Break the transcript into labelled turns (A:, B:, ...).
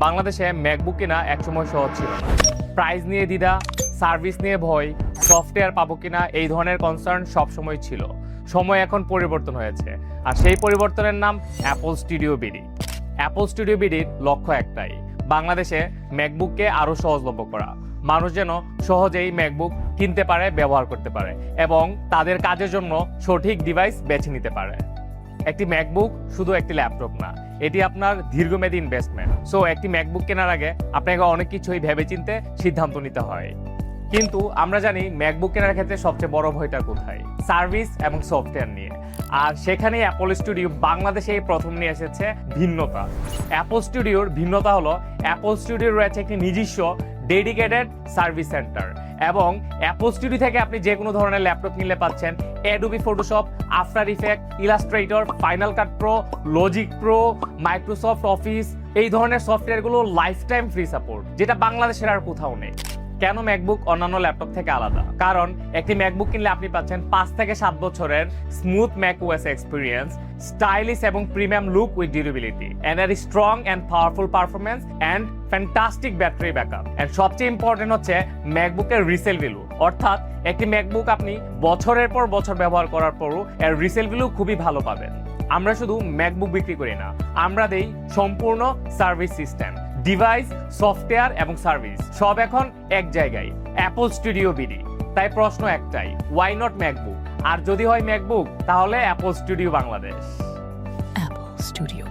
A: বাংলাদেশে ম্যাকবুক কেনা একসময় সহজ ছিল না। প্রাইস নিয়ে দ্বিধা, সার্ভিস নিয়ে ভয়, সফটওয়্যার পাবো কিনা এই ধরনের কনসার্ন সবসময় ছিল। সময় এখন পরিবর্তন হয়েছে, আর সেই পরিবর্তনের নাম Apple Studio BD. Apple Studio বিডির লক্ষ্য একটাই, বাংলাদেশে ম্যাকবুককে আরও সহজলভ্য করা। মানুষ যেন সহজেই ম্যাকবুক কিনতে পারে, ব্যবহার করতে পারে এবং তাদের কাজের জন্য সঠিক ডিভাইস বেছে নিতে পারে। একটি ম্যাকবুক শুধু একটি ল্যাপটপ না, এটি আপনার দীর্ঘমেয়াদী ইনভেস্টমেন্ট। সো একটি ম্যাকবুক কেনার আগে আপনাকে অনেক কিছুই ভেবেচিন্তে সিদ্ধান্ত নিতে হয়। কিন্তু আমরা জানি ম্যাকবুক কেনার ক্ষেত্রে সবচেয়ে বড় ভয়টা কোথায়? সার্ভিস এবং সফটওয়্যার নিয়ে। আর সেখানে অ্যাপল স্টুডিও বাংলাদেশে প্রথম নিয়ে এসেছে ভিন্নতা। অ্যাপল স্টুডিওর ভিন্নতা হলো অ্যাপল স্টুডিওর রয়েছে একটি নিজস্ব ডেডিকেটেড সার্ভিস সেন্টার, এবং অ্যাপল স্টুডিও থেকে আপনি যে কোনো ধরনের ল্যাপটপ কিনলে পাচ্ছেন Adobe Photoshop, after effect, Illustrator, final কাট pro, logic pro, Microsoft office, এই ধরনের সফটওয়্যারগুলো লাইফ টাইম ফ্রি সাপোর্ট, যেটা বাংলাদেশের আর কোথাও নেই। কেন ম্যাকবুক অন্যান্য ল্যাপটপ থেকে আলাদা? কারণ একটি ম্যাকবুক কিনলে আপনি পাচ্ছেন 5 থেকে 7 বছরের smooth Mac OS experience, stylish এবং premium look with durability, and এর strong and powerful performance and fantastic battery backup. And সবচেয়ে ইম্পর্টেন্ট হচ্ছে ম্যাকবুকের রিসেল ভ্যালু, অর্থাৎ একটি ম্যাকবুক আপনি বছরের পর বছর ব্যবহার করার পরও এর রিসেল ভ্যালু খুবই ভালো পাবেন। আমরা শুধু ম্যাকবুক বিক্রি করি না, আমরা দেই সম্পূর্ণ সার্ভিস সিস্টেম, ডিভাইস, সফটওয়্যার এবং সার্ভিস সব এখন এক জায়গায়, অ্যাপল স্টুডিও বিডি। তাই প্রশ্ন একটাই, ওয়াই নট ম্যাকবুক? আর যদি হয় ম্যাকবুক, তাহলে Apple studio Bangladesh.
B: Apple Studio